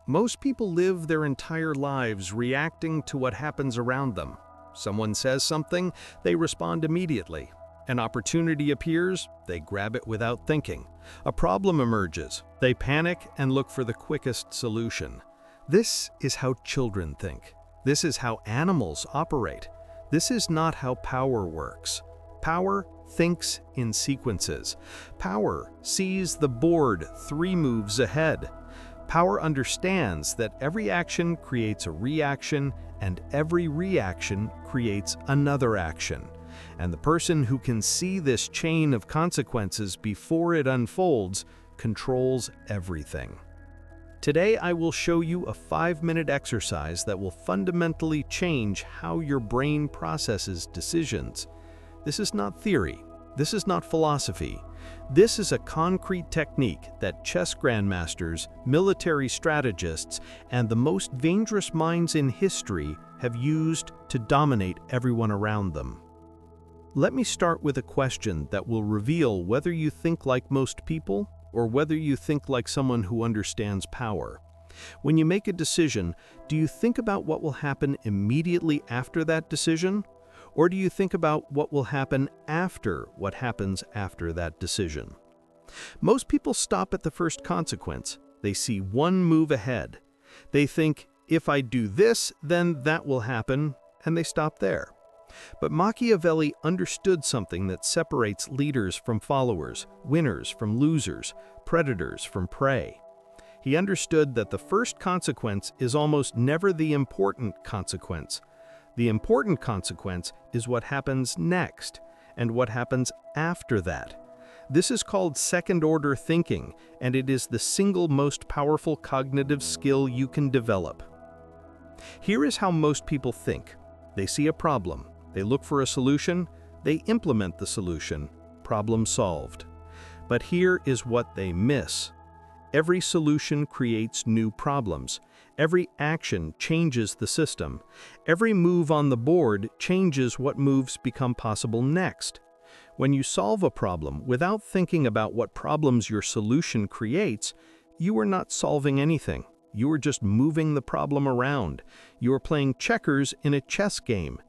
Most people live their entire lives reacting to what happens around them. Someone says something, they respond immediately. An opportunity appears, they grab it without thinking. A problem emerges, they panic and look for the quickest solution. This is how children think. This is how animals operate. This is not how power works. Power thinks in sequences. Power sees the board 3 moves ahead. Power understands that every action creates a reaction, and every reaction creates another action. And the person who can see this chain of consequences before it unfolds controls everything. Today, I will show you a 5-minute exercise that will fundamentally change how your brain processes decisions. This is not theory. This is not philosophy. This is a concrete technique that chess grandmasters, military strategists, and the most dangerous minds in history have used to dominate everyone around them. Let me start with a question that will reveal whether you think like most people or whether you think like someone who understands power. When you make a decision, do you think about what will happen immediately after that decision? Or do you think about what will happen after what happens after that decision? Most people stop at the first consequence. They see one move ahead. They think, if I do this, then that will happen, and they stop there. But Machiavelli understood something that separates leaders from followers, winners from losers, predators from prey. He understood that the first consequence is almost never the important consequence. The important consequence is what happens next, and what happens after that. This is called second-order thinking, and it is the single most powerful cognitive skill you can develop. Here is how most people think. They see a problem. They look for a solution, they implement the solution, problem solved. But here is what they miss. Every solution creates new problems. Every action changes the system. Every move on the board changes what moves become possible next. When you solve a problem without thinking about what problems your solution creates, you are not solving anything. You are just moving the problem around. You are playing checkers in a chess game.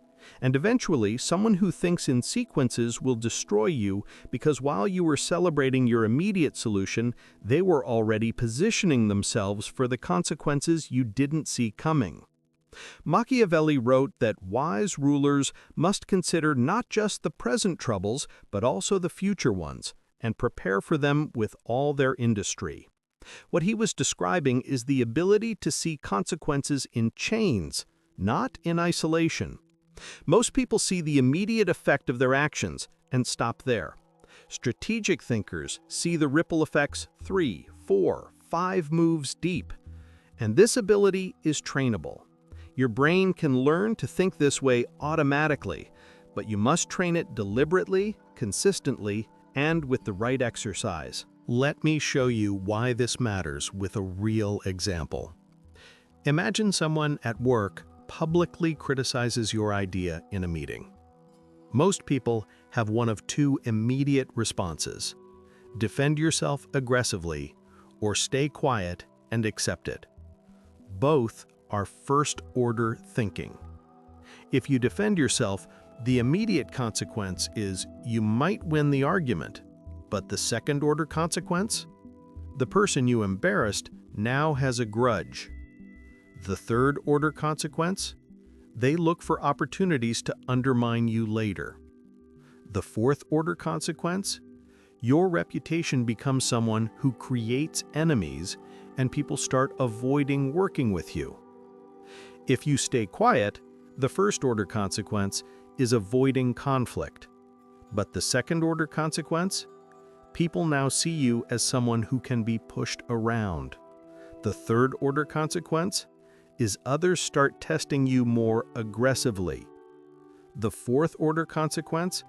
And eventually, someone who thinks in sequences will destroy you because while you were celebrating your immediate solution, they were already positioning themselves for the consequences you didn't see coming. Machiavelli wrote that wise rulers must consider not just the present troubles, but also the future ones, and prepare for them with all their industry. What he was describing is the ability to see consequences in chains, not in isolation. Most people see the immediate effect of their actions and stop there. Strategic thinkers see the ripple effects 3, 4, 5 moves deep. And this ability is trainable. Your brain can learn to think this way automatically, but you must train it deliberately, consistently, and with the right exercise. Let me show you why this matters with a real example. Imagine someone at work publicly criticizes your idea in a meeting. Most people have one of 2 immediate responses: defend yourself aggressively or stay quiet and accept it. Both are first-order thinking. If you defend yourself, the immediate consequence is you might win the argument, but the second-order consequence? The person you embarrassed now has a grudge. The third-order consequence? They look for opportunities to undermine you later. The fourth-order consequence? Your reputation becomes someone who creates enemies, and people start avoiding working with you. If you stay quiet, the first-order consequence is avoiding conflict. But the second-order consequence? People now see you as someone who can be pushed around. The third-order consequence is others start testing you more aggressively. The fourth-order consequence?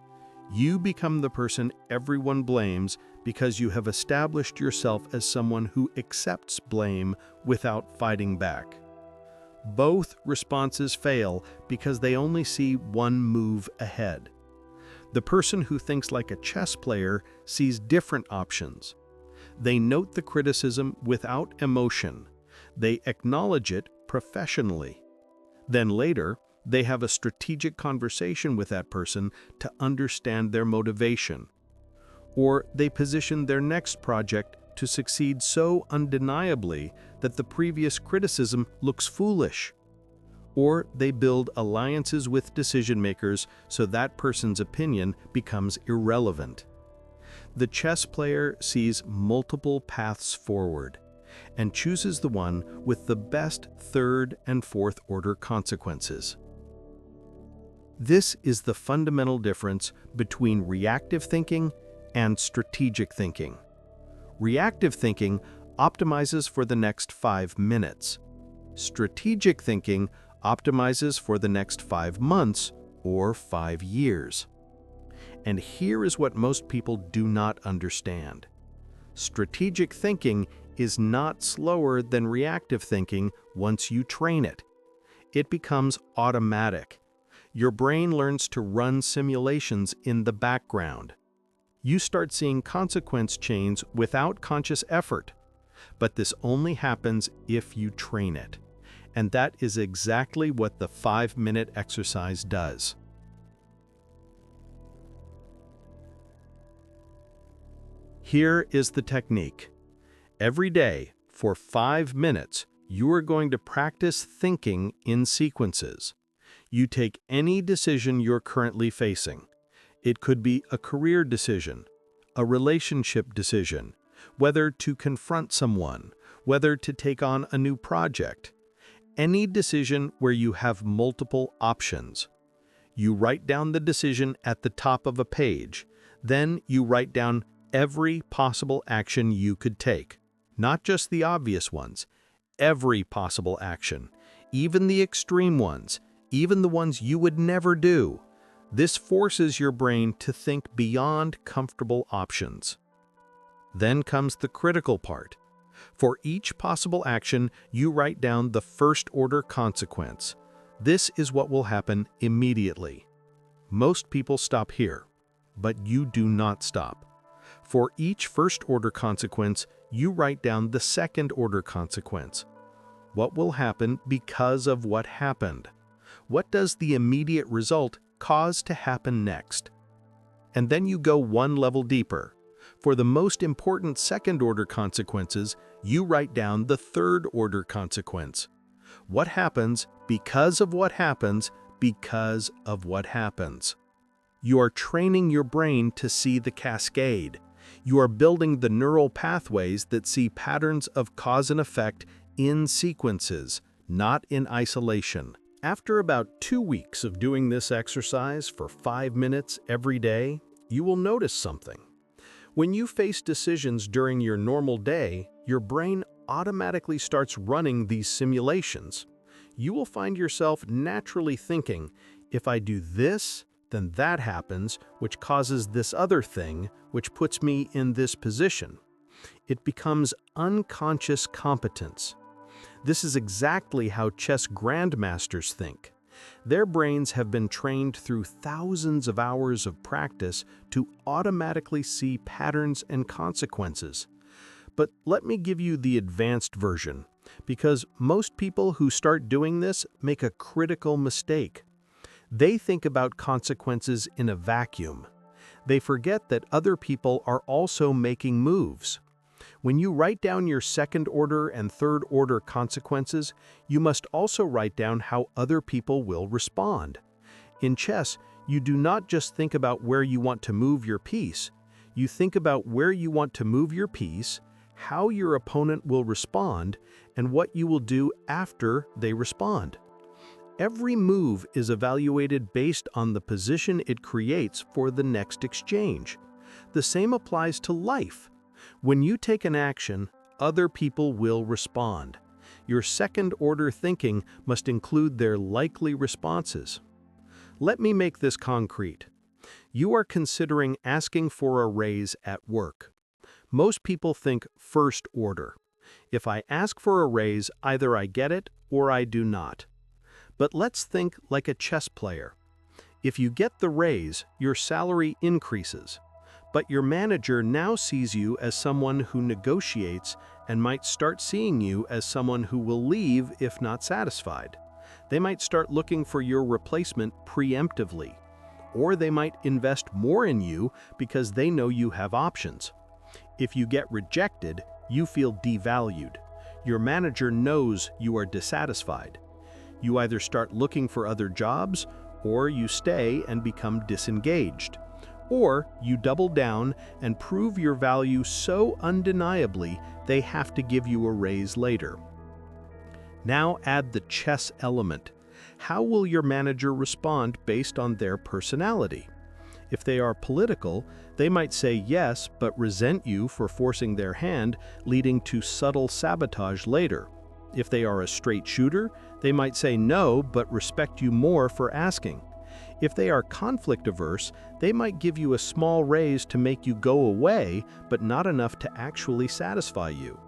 You become the person everyone blames because you have established yourself as someone who accepts blame without fighting back. Both responses fail because they only see one move ahead. The person who thinks like a chess player sees different options. They note the criticism without emotion. They acknowledge it professionally. Then later, they have a strategic conversation with that person to understand their motivation. Or they position their next project to succeed so undeniably that the previous criticism looks foolish. Or they build alliances with decision-makers so that person's opinion becomes irrelevant. The chess player sees multiple paths forward and chooses the one with the best third and fourth order consequences. This is the fundamental difference between reactive thinking and strategic thinking. Reactive thinking optimizes for the next 5 minutes. Strategic thinking optimizes for the next 5 months or 5 years. And here is what most people do not understand. Strategic thinking is not slower than reactive thinking once you train it. It becomes automatic. Your brain learns to run simulations in the background. You start seeing consequence chains without conscious effort. But this only happens if you train it. And that is exactly what the 5-minute exercise does. Here is the technique. Every day, for 5 minutes, you are going to practice thinking in sequences. You take any decision you're currently facing. It could be a career decision, a relationship decision, whether to confront someone, whether to take on a new project. Any decision where you have multiple options. You write down the decision at the top of a page. Then you write down every possible action you could take. Not just the obvious ones. Every possible action. Even the extreme ones. Even the ones you would never do. This forces your brain to think beyond comfortable options. Then comes the critical part. For each possible action, you write down the first-order consequence. This is what will happen immediately. Most people stop here, but you do not stop. For each first-order consequence, you write down the second-order consequence. What will happen because of what happened? What does the immediate result cause to happen next? And then you go one level deeper. For the most important second-order consequences, you write down the third-order consequence. What happens because of what happens because of what happens? You are training your brain to see the cascade. You are building the neural pathways that see patterns of cause and effect in sequences, not in isolation. After about 2 weeks of doing this exercise for 5 minutes every day, you will notice something. When you face decisions during your normal day, your brain automatically starts running these simulations. You will find yourself naturally thinking, if I do this, then that happens, which causes this other thing, which puts me in this position. It becomes unconscious competence. This is exactly how chess grandmasters think. Their brains have been trained through thousands of hours of practice to automatically see patterns and consequences. But let me give you the advanced version, because most people who start doing this make a critical mistake. They think about consequences in a vacuum. They forget that other people are also making moves. When you write down your second-order and third-order consequences, you must also write down how other people will respond. In chess, you do not just think about where you want to move your piece. You think about where you want to move your piece, how your opponent will respond, and what you will do after they respond. Every move is evaluated based on the position it creates for the next exchange. The same applies to life. When you take an action, other people will respond. Your second-order thinking must include their likely responses. Let me make this concrete. You are considering asking for a raise at work. Most people think first order. If I ask for a raise, either I get it or I do not. But let's think like a chess player. If you get the raise, your salary increases. But your manager now sees you as someone who negotiates and might start seeing you as someone who will leave if not satisfied. They might start looking for your replacement preemptively, or they might invest more in you because they know you have options. If you get rejected, you feel devalued. Your manager knows you are dissatisfied. You either start looking for other jobs, or you stay and become disengaged. Or you double down and prove your value so undeniably they have to give you a raise later. Now add the chess element. How will your manager respond based on their personality? If they are political, they might say yes but resent you for forcing their hand, leading to subtle sabotage later. If they are a straight shooter, they might say no but respect you more for asking. If they are conflict averse, they might give you a small raise to make you go away, but not enough to actually satisfy you.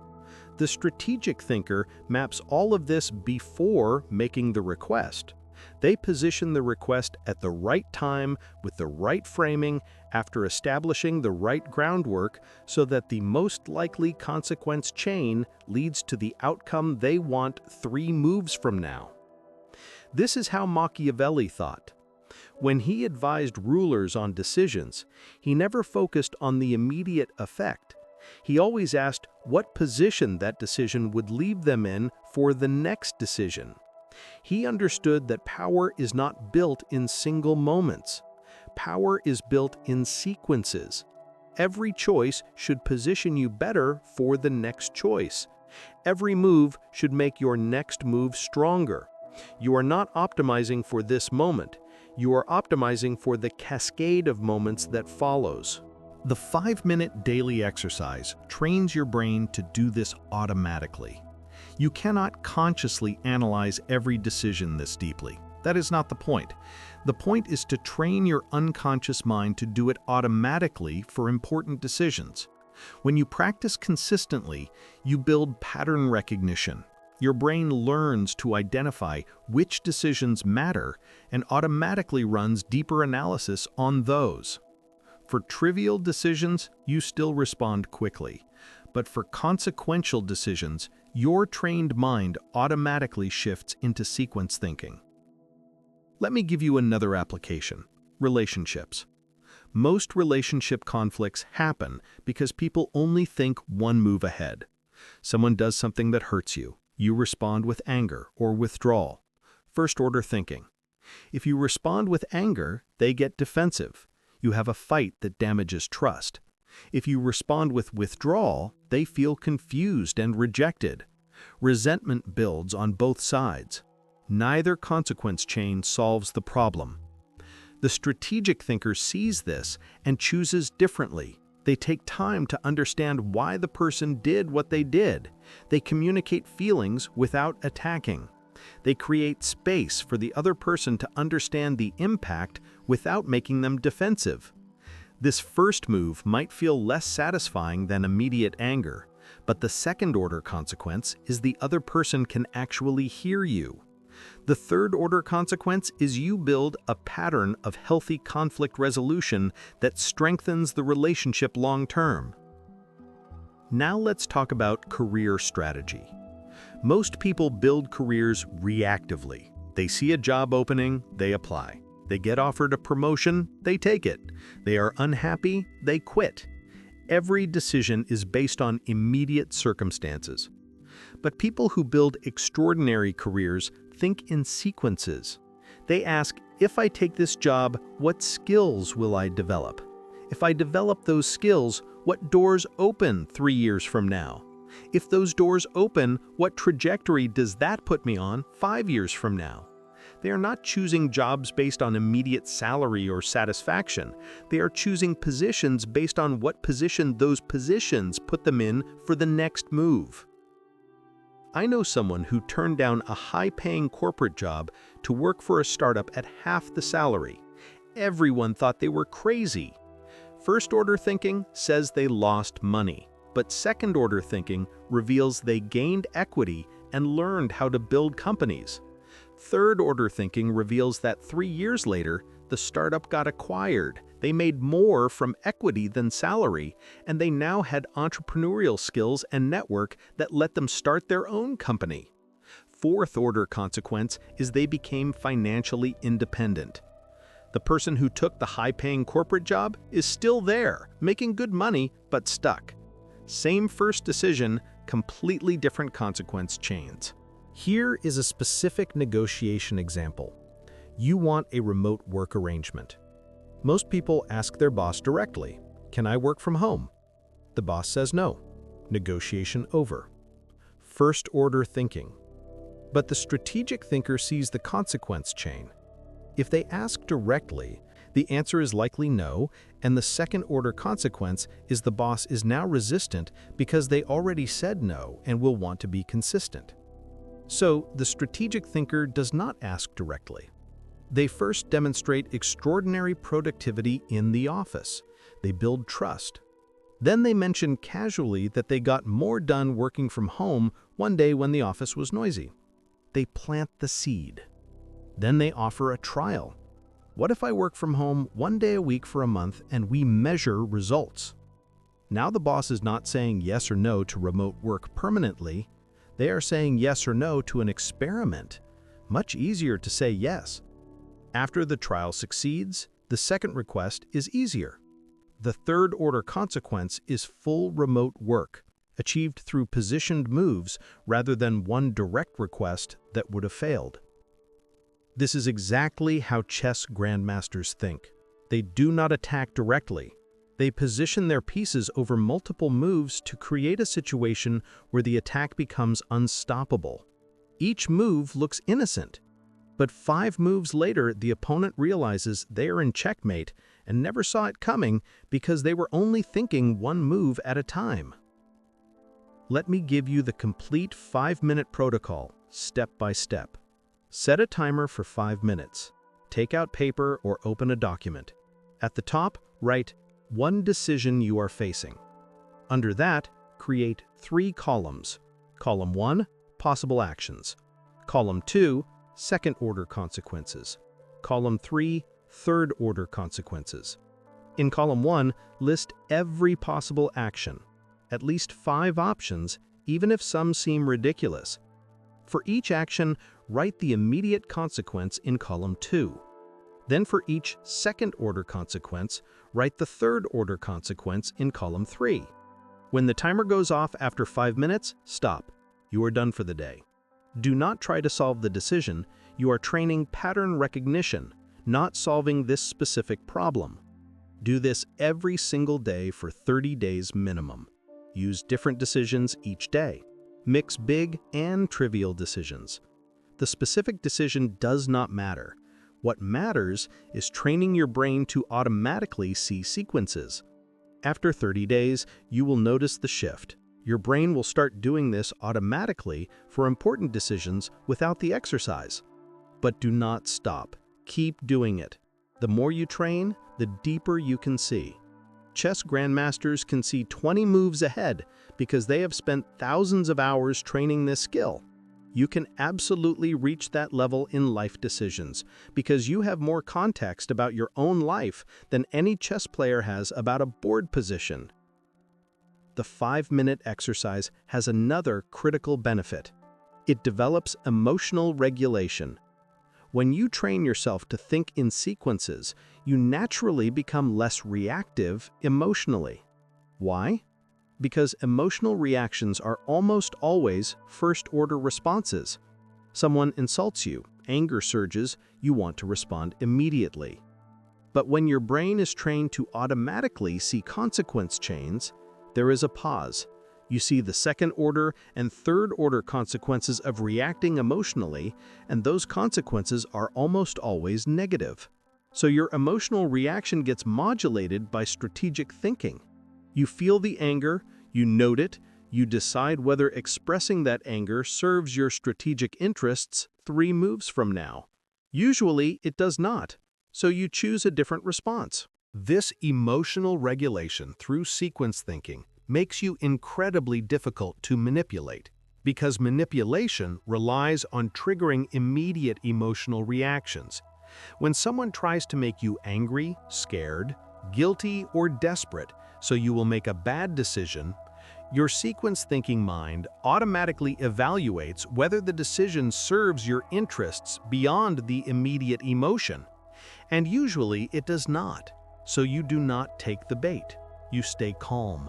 The strategic thinker maps all of this before making the request. They position the request at the right time with the right framing after establishing the right groundwork so that the most likely consequence chain leads to the outcome they want 3 moves from now. This is how Machiavelli thought. When he advised rulers on decisions, he never focused on the immediate effect. He always asked what position that decision would leave them in for the next decision. He understood that power is not built in single moments. Power is built in sequences. Every choice should position you better for the next choice. Every move should make your next move stronger. You are not optimizing for this moment. You are optimizing for the cascade of moments that follows. The 5-minute daily exercise trains your brain to do this automatically. You cannot consciously analyze every decision this deeply. That is not the point. The point is to train your unconscious mind to do it automatically for important decisions. When you practice consistently, you build pattern recognition. Your brain learns to identify which decisions matter and automatically runs deeper analysis on those. For trivial decisions, you still respond quickly. But for consequential decisions, your trained mind automatically shifts into sequence thinking. Let me give you another application: relationships. Most relationship conflicts happen because people only think one move ahead. Someone does something that hurts you. You respond with anger or withdrawal. First-order thinking. If you respond with anger, they get defensive. You have a fight that damages trust. If you respond with withdrawal, they feel confused and rejected. Resentment builds on both sides. Neither consequence chain solves the problem. The strategic thinker sees this and chooses differently. They take time to understand why the person did what they did. They communicate feelings without attacking. They create space for the other person to understand the impact without making them defensive. This first move might feel less satisfying than immediate anger, but the second-order consequence is the other person can actually hear you. The third-order consequence is you build a pattern of healthy conflict resolution that strengthens the relationship long-term. Now let's talk about career strategy. Most people build careers reactively. They see a job opening, they apply. They get offered a promotion, they take it. They are unhappy, they quit. Every decision is based on immediate circumstances. But people who build extraordinary careers think in sequences. They ask, if I take this job, what skills will I develop? If I develop those skills, what doors open 3 years from now? If those doors open, what trajectory does that put me on 5 years from now? They are not choosing jobs based on immediate salary or satisfaction. They are choosing positions based on what position those positions put them in for the next move. I know someone who turned down a high-paying corporate job to work for a startup at half the salary. Everyone thought they were crazy. First-order thinking says they lost money, but second-order thinking reveals they gained equity and learned how to build companies. Third-order thinking reveals that 3 years later, the startup got acquired, They made more from equity than salary, and they now had entrepreneurial skills and network that let them start their own company. Fourth-order consequence is they became financially independent. The person who took the high-paying corporate job is still there, making good money, but stuck. Same first decision, completely different consequence chains. Here is a specific negotiation example. You want a remote work arrangement. Most people ask their boss directly, "Can I work from home?" The boss says no. Negotiation over. First-order thinking. But the strategic thinker sees the consequence chain. If they ask directly, the answer is likely no, and the second-order consequence is the boss is now resistant because they already said no and will want to be consistent. So, the strategic thinker does not ask directly. They first demonstrate extraordinary productivity in the office. They build trust. Then they mention casually that they got more done working from home one day when the office was noisy. They plant the seed. Then they offer a trial. What if I work from home one day a week for a month and we measure results? Now the boss is not saying yes or no to remote work permanently. They are saying yes or no to an experiment. Much easier to say yes. After the trial succeeds, the second request is easier. The third-order consequence is full remote work, achieved through positioned moves rather than one direct request that would have failed. This is exactly how chess grandmasters think. They do not attack directly. They position their pieces over multiple moves to create a situation where the attack becomes unstoppable. Each move looks innocent, but 5 moves later, the opponent realizes they are in checkmate and never saw it coming because they were only thinking one move at a time. Let me give you the complete 5-minute protocol, step by step. Set a timer for 5 minutes. Take out paper or open a document. At the top, write one decision you are facing. Under that, create 3 columns. Column 1, possible actions. Column 2, second-order consequences. Column 3, third-order consequences. In column 1, list every possible action. At least 5 options, even if some seem ridiculous. For each action, write the immediate consequence in column 2. Then for each second-order consequence, write the third-order consequence in column 3. When the timer goes off after 5 minutes, stop. You are done for the day. Do not try to solve the decision. You are training pattern recognition, not solving this specific problem. Do this every single day for 30 days minimum. Use different decisions each day. Mix big and trivial decisions. The specific decision does not matter. What matters is training your brain to automatically see sequences. After 30 days, you will notice the shift. Your brain will start doing this automatically for important decisions without the exercise. But do not stop. Keep doing it. The more you train, the deeper you can see. Chess grandmasters can see 20 moves ahead because they have spent thousands of hours training this skill. You can absolutely reach that level in life decisions because you have more context about your own life than any chess player has about a board position. The 5-minute exercise has another critical benefit. It develops emotional regulation. When you train yourself to think in sequences, you naturally become less reactive emotionally. Why? Because emotional reactions are almost always first-order responses. Someone insults you, anger surges, you want to respond immediately. But when your brain is trained to automatically see consequence chains, there is a pause. You see the second-order and third-order consequences of reacting emotionally, and those consequences are almost always negative. So your emotional reaction gets modulated by strategic thinking. You feel the anger, you note it, you decide whether expressing that anger serves your strategic interests 3 moves from now. Usually, it does not, so you choose a different response. This emotional regulation through sequence thinking makes you incredibly difficult to manipulate, because manipulation relies on triggering immediate emotional reactions. When someone tries to make you angry, scared, guilty, or desperate, so you will make a bad decision, your sequence-thinking mind automatically evaluates whether the decision serves your interests beyond the immediate emotion. And usually it does not, so you do not take the bait. You stay calm.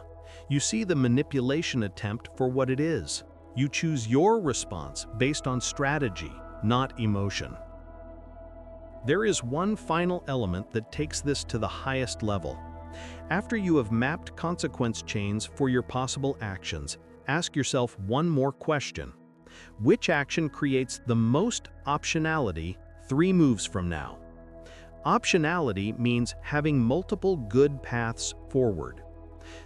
You see the manipulation attempt for what it is. You choose your response based on strategy, not emotion. There is one final element that takes this to the highest level. After you have mapped consequence chains for your possible actions, ask yourself one more question. Which action creates the most optionality 3 moves from now? Optionality means having multiple good paths forward.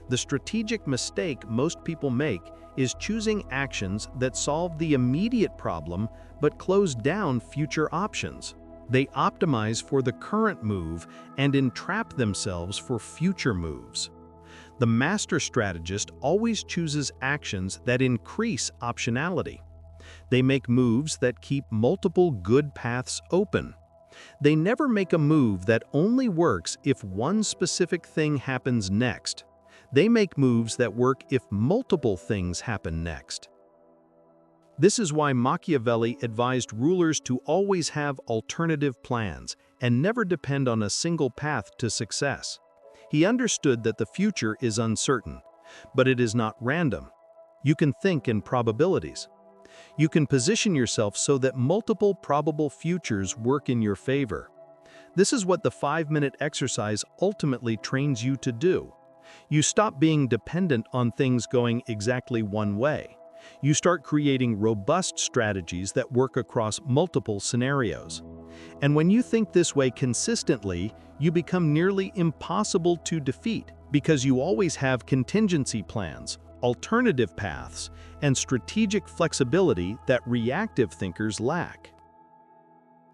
The strategic mistake most people make is choosing actions that solve the immediate problem but close down future options. They optimize for the current move and entrap themselves for future moves. The master strategist always chooses actions that increase optionality. They make moves that keep multiple good paths open. They never make a move that only works if one specific thing happens next. They make moves that work if multiple things happen next. This is why Machiavelli advised rulers to always have alternative plans and never depend on a single path to success. He understood that the future is uncertain, but it is not random. You can think in probabilities. You can position yourself so that multiple probable futures work in your favor. This is what the 5-minute exercise ultimately trains you to do. You stop being dependent on things going exactly one way. You start creating robust strategies that work across multiple scenarios. And when you think this way consistently, you become nearly impossible to defeat because you always have contingency plans, alternative paths, and strategic flexibility that reactive thinkers lack.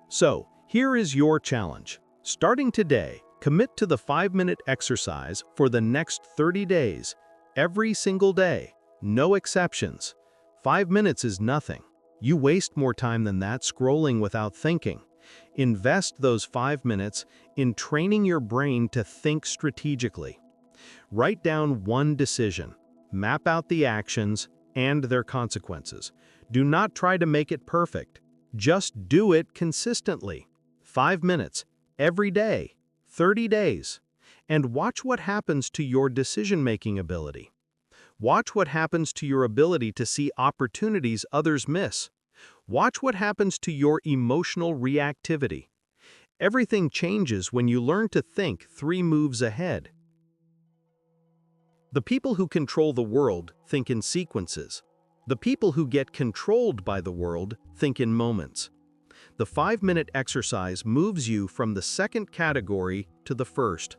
So, here is your challenge. Starting today, commit to the 5-minute exercise for the next 30 days, every single day, no exceptions. 5 minutes is nothing. You waste more time than that scrolling without thinking. Invest those 5 minutes in training your brain to think strategically. Write down one decision, map out the actions and their consequences. Do not try to make it perfect. Just do it consistently. 5 minutes, every day, 30 days. And watch what happens to your decision-making ability. Watch what happens to your ability to see opportunities others miss. Watch what happens to your emotional reactivity. Everything changes when you learn to think 3 moves ahead. The people who control the world think in sequences. The people who get controlled by the world think in moments. The 5-minute exercise moves you from the second category to the first.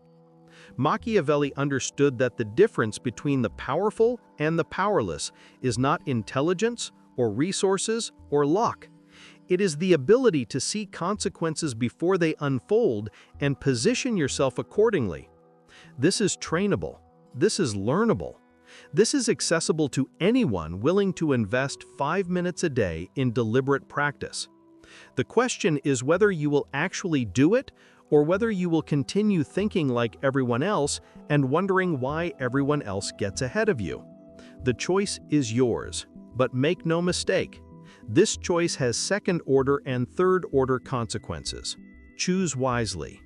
Machiavelli understood that the difference between the powerful and the powerless is not intelligence or resources or luck. It is the ability to see consequences before they unfold and position yourself accordingly. This is trainable. This is learnable. This is accessible to anyone willing to invest 5 minutes a day in deliberate practice. The question is whether you will actually do it or whether you will continue thinking like everyone else and wondering why everyone else gets ahead of you. The choice is yours, but make no mistake, this choice has second-order and third-order consequences. Choose wisely.